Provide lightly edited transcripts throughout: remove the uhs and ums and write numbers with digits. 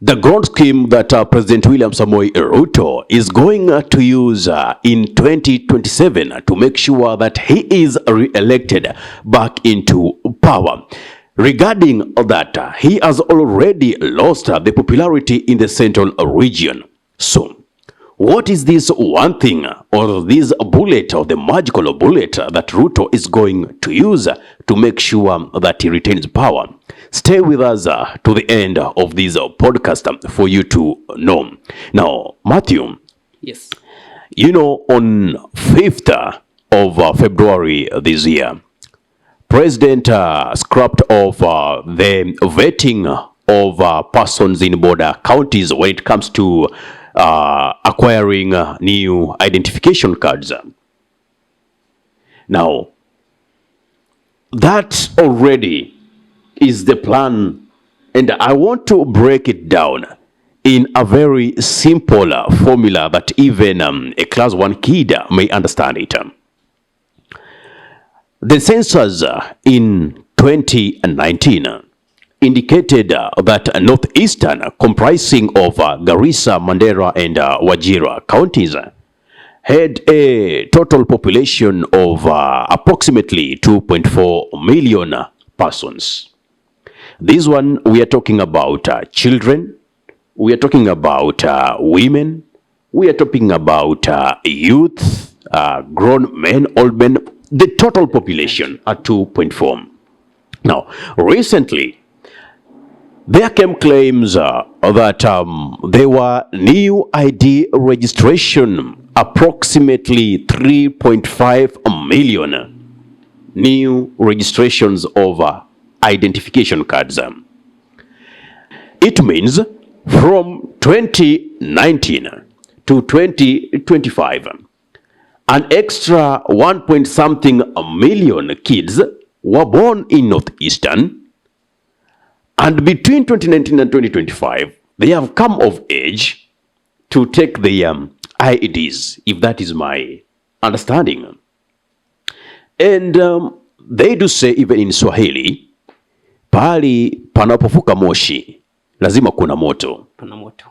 The grand scheme that President William Samoei Ruto is going to use in 2027 to make sure that he is re-elected back into power. Regarding that, he has already lost the popularity in the central region. So, what is this one thing or this bullet or the magical bullet that Ruto is going to use to make sure that he retains power? Stay with us to the end of this podcast for you to know. Now, Matthew. Yes. You know, on 5th of February this year, President scrapped off the vetting of persons in border counties when it comes to acquiring new identification cards. Now, that already is the plan, and I want to break it down in a very simple formula that even a class 1 kid may understand it. The census in 2019 indicated that northeastern, comprising of Garissa, Mandera, and Wajir counties, had a total population of approximately 2.4 million persons. This one, we are talking about children, we are talking about women, we are talking about youth, grown men, old men. The total population are 2.4. Now, recently, there came claims that there were new ID registration, approximately 3.5 million new registrations of identification cards. It means from 2019 to 2025, an extra 1 point something million kids were born in Northeastern, and between 2019 and 2025, they have come of age to take the IEDs, if that is my understanding. And they do say, even in Swahili, pali panapofuka moshi, lazima kuna moto. Kuna moto.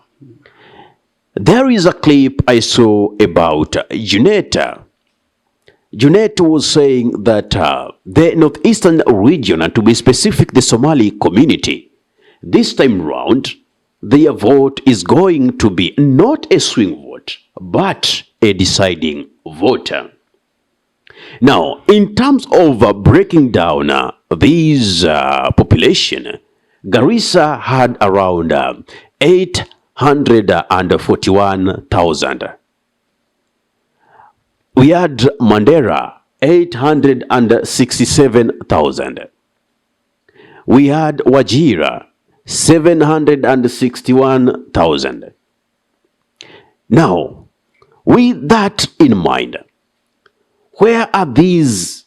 There is a clip I saw about Juneta. Juneta was saying that the northeastern region, and to be specific, the Somali community, this time round, their vote is going to be not a swing vote, but a deciding voter. Now, in terms of breaking down these population, Garissa had around 841,000. We had Mandera, 867,000. We had Wajira, 761,000. Now, with that in mind, where are these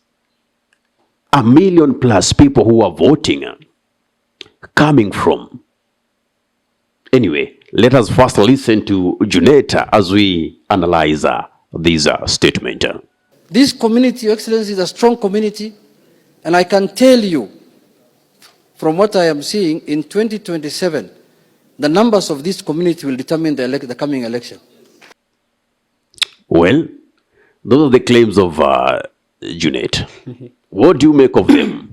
1 million plus people who are voting coming from? Anyway, let us first listen to Juneta as we analyze this statement. This community, Your Excellency, is a strong community, and I can tell you, from what I am seeing, in 2027, the numbers of this community will determine the coming election. Well, those are the claims of Junet. What do you make of them?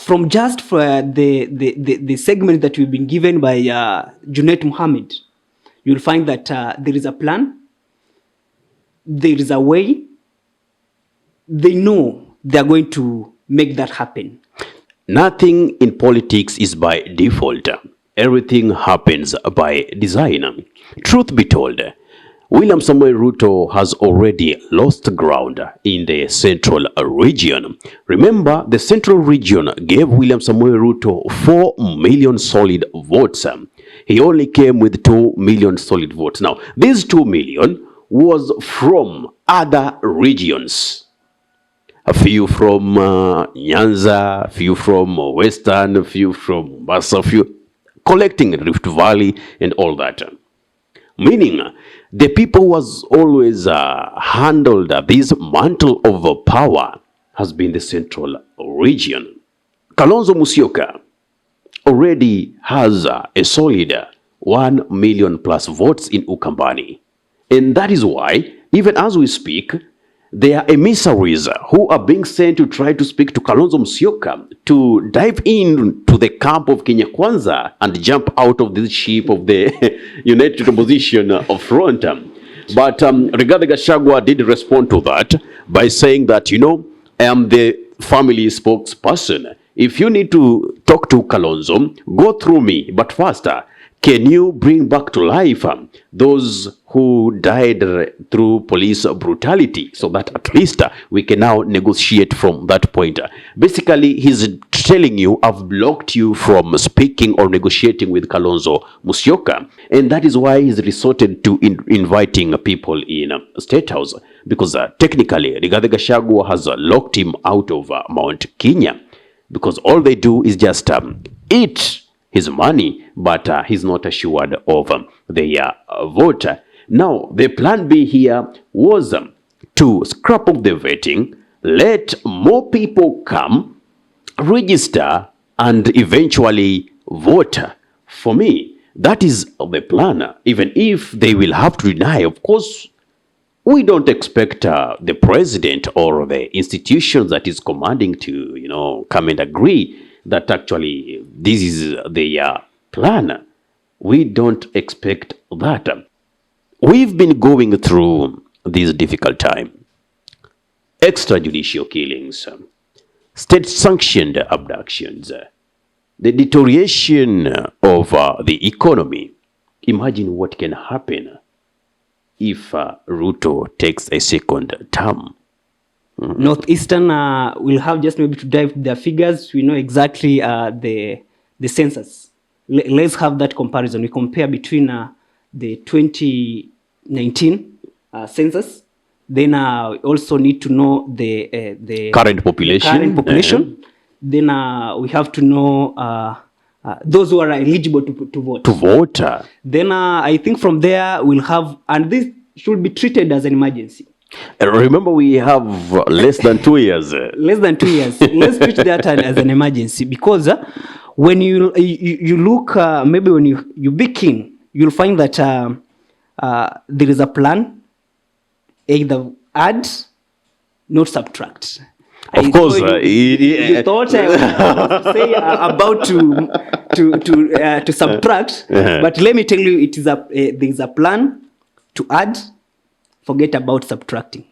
From just for the segment that we've been given by Junet Mohammed, you'll find that there is a plan, there is a way, they know they're going to make that happen. Nothing in politics is by default. Everything happens by design. Truth be told, William Samoei Ruto has already lost ground in the central region. Remember, the central region gave William Samoei Ruto 4 million solid votes. He only came with 2 million solid votes. Now, these 2 million was from other regions. A few from Nyanza, a few from Western, a few from Mombasa, a few collecting Rift Valley and all that. Meaning, the people who has always handled this mantle of power has been the central region. Kalonzo Musyoka already has a solid 1 million plus votes in Ukambani. And that is why, even as we speak, there are emissaries who are being sent to try to speak to Kalonzo Musyoka to dive into the camp of Kenya Kwanza and jump out of this ship of the United Opposition front. But Rigathi Gachagua did respond to that by saying that, I am the family spokesperson. If you need to talk to Kalonzo, go through me. But first, can you bring back to life those who died through police brutality, so that at least we can now negotiate from that point? Basically, he's telling you, I've blocked you from speaking or negotiating with Kalonzo Musyoka. And that is why he's resorted to inviting people in State House, because technically, Rigathi Gachagua has locked him out of Mount Kenya, because all they do is just eat his money, but he's not assured of their vote. Now, the plan B here was to scrap up the vetting, let more people come, register, and eventually vote. For me, that is the plan. Even if they will have to deny, of course, we don't expect the president or the institutions that is commanding to, come and agree that actually this is their plan. We don't expect that. We've been going through this difficult time. Extrajudicial killings, state-sanctioned abductions, the deterioration of the economy. Imagine what can happen if Ruto takes a second term. Northeastern will have just maybe to dive the figures. We know exactly the census. Let's have that comparison. We compare between the 2019 census. Then we also need to know the current population. Then we have to know those who are eligible to vote. To vote. Then I think from there we'll have, and this should be treated as an emergency. Remember, we have less than 2 years. Less than 2 years. Let's treat that as an emergency, because when you look, maybe when you begin, you'll find that there is a plan, either add, not subtract. Of course, you thought I was say about to subtract, but let me tell you, it is there is a plan to add. Forget about subtracting.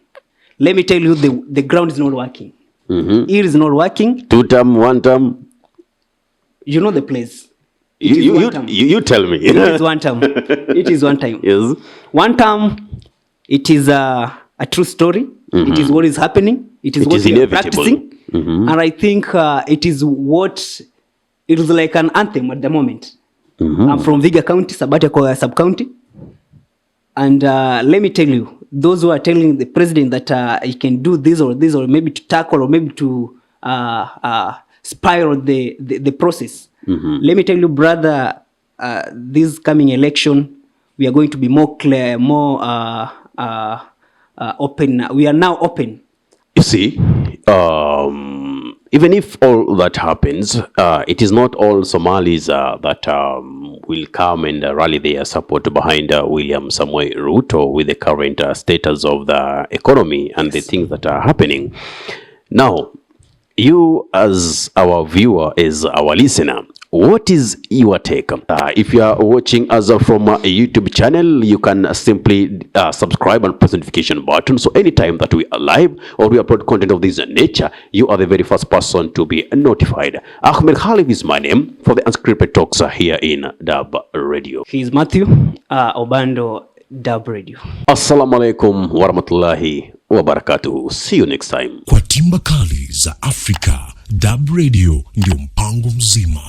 Let me tell you, the ground is not working. It is not working. 2 term, 1 term. You know the place. You tell me. It is 1 term. It is 1 time. Yes. 1 term. It is a true story. It is what is happening. It is what we are practicing. And I think it is like an anthem at the moment. I'm from Viga County, Sabatia sub-county. And let me tell you, those who are telling the president that he can do this or maybe to tackle or maybe to spiral the process. Let me tell you, brother, this coming election, we are going to be more clear, more open. We are now open. You see, even if all that happens, it is not all Somalis that will come and rally their support behind William Samoei Ruto with the current status of the economy and the things that are happening. Now, you as our viewer, as our listener, what is your take? If you are watching us from a YouTube channel, you can simply subscribe and press the notification button. So anytime that we are live or we upload content of this nature, you are the very first person to be notified. Ahmed Khalif is my name for the Unscripted Talks here in Dub Radio. He is Matthew Obando, Dub Radio. Assalamu alaikum warahmatullahi wabarakatuh. See you next time. Kwa timba kali za Afrika, Dub Radio ndio mpango mzima.